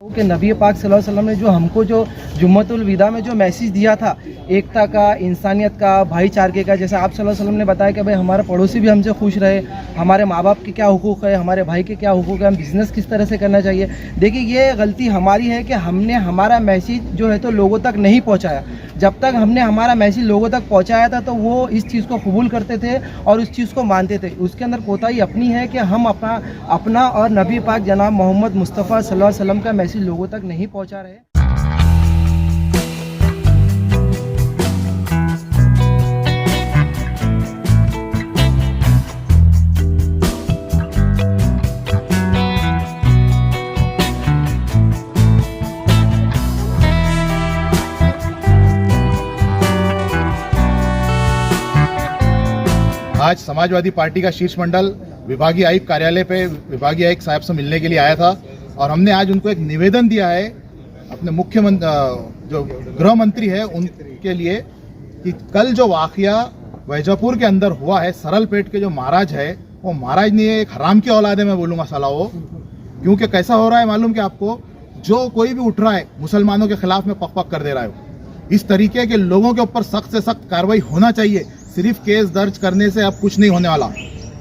कि नबी पाक सल्लल्लाहु अलैहि वसल्लम ने जो हमको जो जुम्मतुल विदा में जो मैसेज दिया था, एकता का, इंसानियत का, भाईचारे का, जैसे आप सल्लल्लाहु अलैहि वसल्लम ने बताया कि भाई हमारा पड़ोसी भी हमसे खुश रहे, हमारे माँ बाप के क्या हुकूक है, हमारे भाई के क्या हुकूक है, हम बिज़नेस किस तरह से करना चाहिए। देखिए ये गलती हमारी है कि हमने हमारा मैसेज जो है तो लोगों तक नहीं पहुँचाया। जब तक हमने हमारा मैसेज लोगों तक पहुँचाया था तो वो इस चीज़ को कबूल करते थे और उस चीज़ को मानते थे। उसके अंदर कोताही अपनी है कि हम अपना और नबी पाक जनाब मोहम्मद मुस्तफ़ा सल्लल्लाहु अलैहि वसल्लम का मैसेज लोगों तक नहीं पहुंचा रहे। आज समाजवादी पार्टी का शीर्ष मंडल विभागीय आयुक्त कार्यालय पे विभागीय आयुक्त साहब से मिलने के लिए आया था और हमने आज उनको एक निवेदन दिया है अपने मुख्यमंत्री जो गृह मंत्री है उनके लिए कि कल जो वाकया वैजापुर के अंदर हुआ है, सरलपेट के जो महाराज है वो महाराज ने एक हराम की औलाद है, मैं बोलूँगा साला वो। क्योंकि कैसा हो रहा है मालूम कि आपको, जो कोई भी उठ रहा है मुसलमानों के खिलाफ में पक कर दे रहा है। इस तरीके के लोगों के ऊपर सख्त से सख्त कार्रवाई होना चाहिए। सिर्फ केस दर्ज करने से अब कुछ नहीं होने वाला।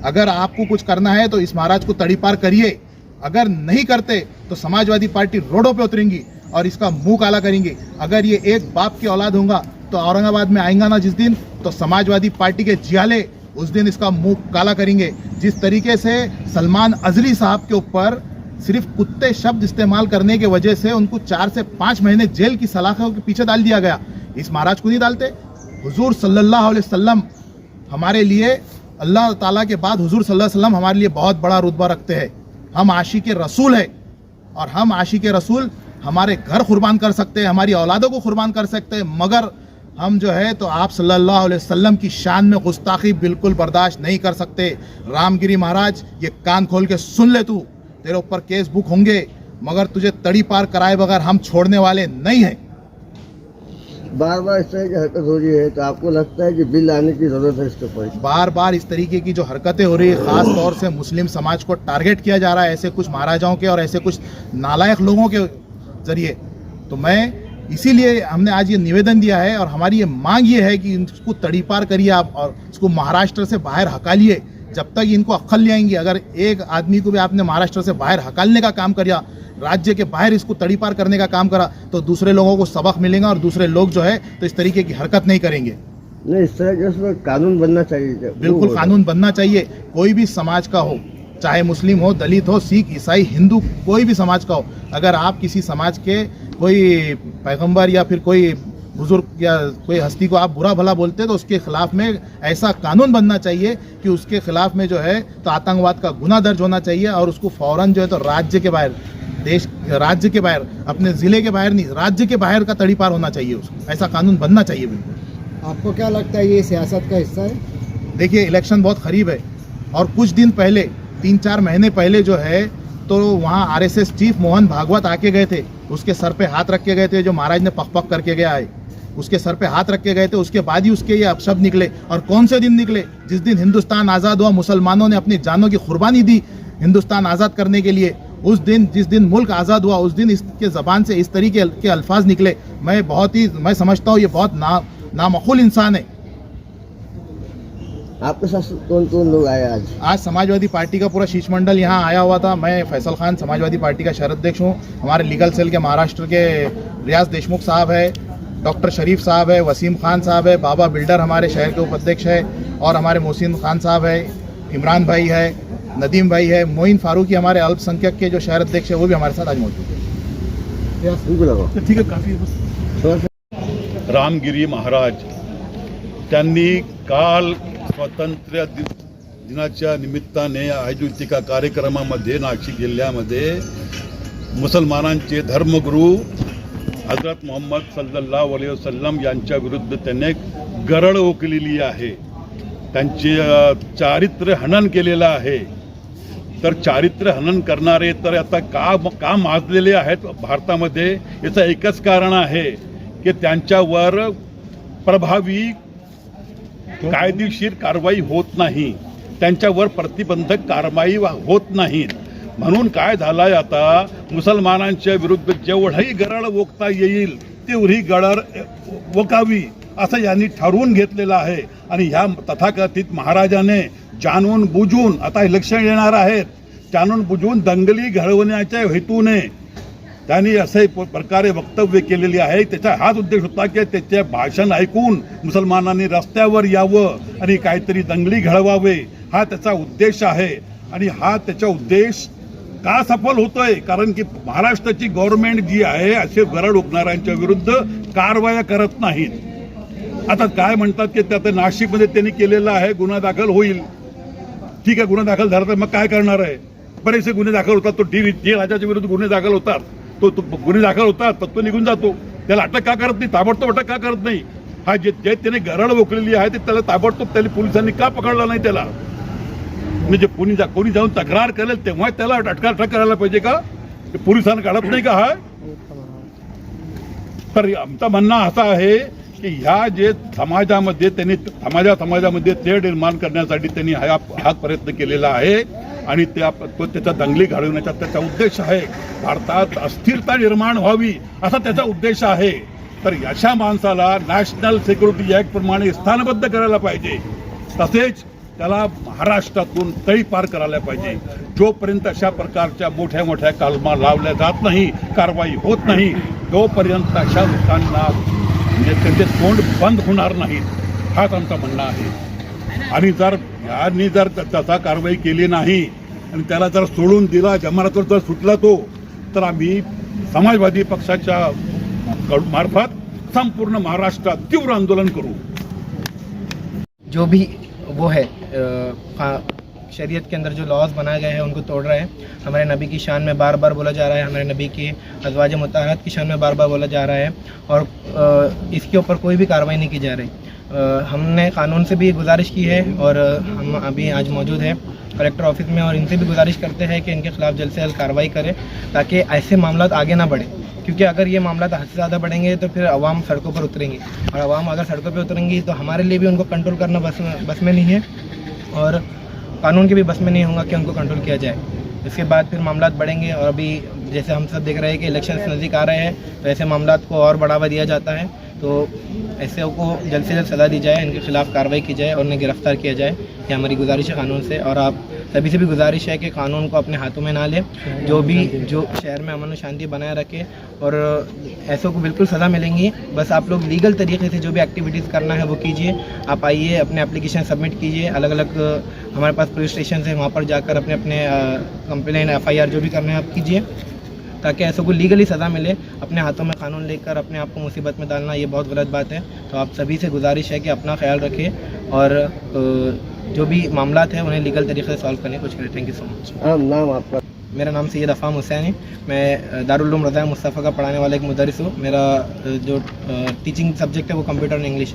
अगर आपको कुछ करना है तो इस महाराज को तड़ीपार करिए। अगर नहीं करते तो समाजवादी पार्टी रोडों पे उतरेंगी और इसका मुंह काला करेंगी। अगर ये एक बाप की औलाद होगा तो औरंगाबाद में आएगा ना जिस दिन, तो समाजवादी पार्टी के जियाले उस दिन इसका मुंह काला करेंगे। जिस तरीके से सलमान अजली साहब के ऊपर सिर्फ कुत्ते शब्द इस्तेमाल करने की वजह से उनको 4 से 5 महीने जेल की सलाखों के पीछे डाल दिया गया, इस महाराज को नहीं डालते। हुजूर सल्लल्लाहु अलैहि वसल्लम हमारे लिए, अल्लाह ताला के बाद हुजूर सल्लल्लाहु अलैहि वसल्लम हमारे लिए बहुत बड़ा रुतबा रखते हैं। हम आशिक रसूल है और हम आशिक रसूल हमारे घर कुर्बान कर सकते हैं, हमारी औलादों को कुर्बान कर सकते हैं, मगर हम जो है तो आप सल्लल्लाहु अलैहि वसल्लम की शान में गुस्ताखी बिल्कुल बर्दाश्त नहीं कर सकते। रामगिरी महाराज ये कान खोल के सुन ले, तू तेरे ऊपर केस बुक होंगे मगर तुझे तड़ी पार कराए बगैर हम छोड़ने वाले नहीं हैं। बार बार इस तरह की हरकत हो रही है तो आपको लगता है कि बिल लाने की जरूरत है इसके ऊपर? बार बार इस तरीके की जो हरकतें हो रही है, खास तौर से मुस्लिम समाज को टारगेट किया जा रहा है ऐसे कुछ महाराजाओं के और ऐसे कुछ नालायक लोगों के जरिए। तो मैं इसीलिए हमने आज ये निवेदन दिया है और हमारी ये मांग ये है कि इसको तड़ीपार करिए आप और इसको महाराष्ट्र से बाहर हकालिए। जब तक इनको अक्ल नहीं आएंगी, अगर एक आदमी को भी आपने महाराष्ट्र से बाहर हकालने का काम किया, राज्य के बाहर इसको तड़ीपार करने का काम करा, तो दूसरे लोगों को सबक मिलेगा और दूसरे लोग जो है तो इस तरीके की हरकत नहीं करेंगे। नहीं, इस तरह के उसमें कानून बनना चाहिए। बिल्कुल कानून बनना चाहिए। कोई भी समाज का हो, चाहे मुस्लिम हो, दलित हो, सिख, ईसाई, हिंदू, कोई भी समाज का हो, अगर आप किसी समाज के कोई पैगंबर या फिर कोई बुजुर्ग या कोई हस्ती को आप बुरा भला बोलते हैं तो उसके खिलाफ में ऐसा कानून बनना चाहिए कि उसके खिलाफ में जो है तो आतंकवाद का गुनाह दर्ज होना चाहिए और उसको फौरन जो है तो राज्य के बाहर, राज्य के बाहर, अपने ज़िले के बाहर नहीं, राज्य के बाहर का तड़ीपार होना चाहिए। उसको ऐसा कानून बनना चाहिए। बिल्कुल। आपको क्या लगता है ये सियासत का हिस्सा है? देखिए इलेक्शन बहुत करीब है और कुछ दिन पहले, 3-4 महीने पहले जो है तो वहाँ आरएसएस चीफ मोहन भागवत आके गए थे, उसके सर पे हाथ रख के गए थे। जो महाराज ने पक करके गया है उसके सर पे हाथ रख के गए थे। उसके बाद ही उसके ये अपशब्द निकले। और कौन से दिन निकले? जिस दिन हिंदुस्तान आज़ाद हुआ, मुसलमानों ने अपनी जानों की कुर्बानी दी हिंदुस्तान आज़ाद करने के लिए। उस दिन, जिस दिन मुल्क आज़ाद हुआ, उस दिन इसके ज़बान से इस तरीके के अल्फाज निकले। मैं समझता हूँ ये बहुत नामकूल इंसान है। आपके साथ कौन कौन लोग आए आज? आज समाजवादी पार्टी का पूरा शीर्ष मंडल यहाँ आया हुआ था। मैं फैसल खान समाजवादी पार्टी का शहर अध्यक्ष हूँ। हमारे लीगल सेल के महाराष्ट्र के रियाज देशमुख साहब है, डॉक्टर शरीफ साहब है, वसीम खान साहब है, बाबा बिल्डर हमारे शहर के उपाध्यक्ष है और हमारे मोहसिन खान साहब है, इमरान भाई है, नदीम भाई है, मोइन फारूकी हमारे अल्पसंख्यक के जो शहर अध्यक्ष है वो भी हमारे साथ आज मौजूद है। ठीक है, काफ़ी। रामगिरी महाराज त्यांनी काल स्वातंत्र्य दिनाच्या निमित्ताने आयोजित एका कार्यक्रमामध्ये नाशिक जिल्ह्यामध्ये मुसलमानांचे धर्मगुरू हजरत मोहम्मद सल्लल्लाहु अलैहि वसल्लम यांच्या विरुद्ध त्यांनी गरळ ओकलेली आहे, त्यांचे चारित्र्य हनन केलेलं आहे। तर चारित्र्य हनन करणारे तर आता का माजलेले आहेत भारतामध्ये, याचं एकच कारण आहे की त्यांच्यावर प्रभावी कायदेशीर कारवाई होत नाही, त्यांच्यावर प्रतिबंधक कारवाई होत नाहीत। म्हणून काय झालंय आता, मुसलमानांच्या विरुद्ध जेवढंही गरळ वोकता येईल तेवढी गरळ वोकावी असं यांनी ठरवून घेतलेलं आहे. आणि ह्या तथाकथित महाराजाने जाणून बुजून, आता इलेक्शन येणार आहेत, जाणून बुजून दंगली घडवण्याच्या हेतूने त्यांनी असे प्रकारे वक्तव्य केलेली आहे. त्याचा हाच उद्देश होता की त्याचे भाषण ऐकून मुसलमानांनी रस्त्यावर यावं आणि काहीतरी दंगली घडवावे, हा त्याचा उद्देश आहे. आणि हा त्याचा उद्देश का सफल होतोय, कारण की महाराष्ट्राची गव्हर्नमेंट जी आहे असे गरड ओकणाऱ्यांच्या विरुद्ध कारवाया करत नाहीत. आता काय म्हणतात की त्यात नाशिकमध्ये त्यांनी केलेला आहे, गुन्हा दाखल होईल. ठीक आहे, गुन्हा दाखल झाला तर मग काय करणार आहे? बरेचसे गुन्हे दाखल होतात, तो डी राजाच्या विरुद्ध गुन्हे दाखल होतात, तो गुन्हे दाखल होतात तर तो निघून जातो. त्याला अटक का करत नाही, ताबडतोब अटक का करत नाही? हा जे त्याने गरड ओकलेली आहे ते त्याला ताबडतोब त्याला पोलिसांनी का पकडला नाही? त्याला म्हणजे कोणी जाऊन तक्रार करेल तेव्हा त्याला अटक करायला पाहिजे का? पोलिसांना काढत नाही का? हा तर आमचं म्हणणं असं आहे की ह्या जे समाजामध्ये त्यांनी समाजामध्ये तेढ निर्माण करण्यासाठी त्यांनी हा प्रयत्न केलेला आहे आणि त्याचा दंगली घडवण्याचा त्याचा उद्देश आहे. भारतात अस्थिरता निर्माण व्हावी असा त्याचा उद्देश आहे. तर अशा माणसाला नॅशनल सिक्युरिटी ऍक्ट प्रमाणे स्थानबद्ध करायला पाहिजे, तसेच त्याला महाराष्ट्रातून तळीपार करायला पाहिजे. जोपर्यंत अशा प्रकारच्या मोठ्या मोठ्या कलमा लावल्या जात नाही, कारवाई होत नाही, तोपर्यंत अशा लोकांना म्हणजे त्यांचे तोंड बंद होणार नाहीत, हाच आमचं म्हणणं आहे. आणि यांनी जर त्याचा कारवाई केली नाही आणि त्याला जर सोडून दिला, जमानतवर जर सुटला तो, तर आम्ही समाजवादी पक्षाच्या मार्फत संपूर्ण महाराष्ट्रात तीव्र आंदोलन करू. जो भी वो है शरीयत के अंदर जो लॉज बनाए गए हैं उनको तोड़ रहे हैं. हमारे नबी की शान में बार बार बोला जा रहा है, हमारे नबी की अज़वाज मुताहरात की शान में बार बार बोला जा रहा है और इसके ऊपर कोई भी कार्रवाई नहीं की जा रही. हमने कानून से भी गुजारिश की है और हम अभी आज मौजूद हैं कलेक्टर ऑफिस में और इनसे भी गुजारिश करते हैं कि इनके खिलाफ़ जल्द से जल्द कार्रवाई करें ताकि ऐसे मामला आगे ना बढ़े. क्योंकि अगर ये मामला हद से ज़्यादा बढ़ेंगे तो फिर अवाम सड़कों पर उतरेंगी और अवाम अगर सड़कों पर उतरेंगी तो हमारे लिए भी उनको कंट्रोल करना बस में नहीं है और कानून के भी बस में नहीं होगा कि उनको कंट्रोल किया जाए. इसके बाद फिर मामला बढ़ेंगे और अभी जैसे हम सब देख रहे हैं कि इलेक्शन नज़दीक आ रहे हैं तो ऐसे मामला को और बढ़ावा दिया जाता है. तो ऐसे को जल्द से जल्द सज़ा दी जाए, इनके खिलाफ़ कार्रवाई की जाए और उन्हें गिरफ्तार किया जाए. ये हमारी गुजारिश है कानून से. और आप सभी से भी गुजारिश है कि कानून को अपने हाथों में ना लें, जो शहर में अमन और शांति बनाए रखे और ऐसों को बिल्कुल सज़ा मिलेंगी. बस आप लोग लीगल तरीके से जो भी एक्टिविटीज़ करना है वो कीजिए. आप आइए, अपने एप्लीकेशन सबमिट कीजिए, अलग अलग हमारे पास पुलिस स्टेशन है, वहाँ पर जाकर अपने कंप्लेन FIR जो भी करना है आप कीजिए ताकि ऐसों को लीगली सज़ा मिले. अपने हाथों में कानून लेकर अपने आप को मुसीबत में डालना ये बहुत गलत बात है. तो आप सभी से गुजारिश है कि अपना ख्याल रखें और जो भी मामला हैं उन्हें लीगल तरीके से सॉल्व करने की कोशिश करें. Thank you so much. नाम आपका? मेरा नाम सैयद अफ़ाम हुसैन है. मैं दारुल उलूम रज़ा मुस्तफ़ा का पढ़ाने वाला एक मुदर्रिस हूँ. मेरा जो टीचिंग सब्जेक्ट है वो कंप्यूटर और इंग्लिश.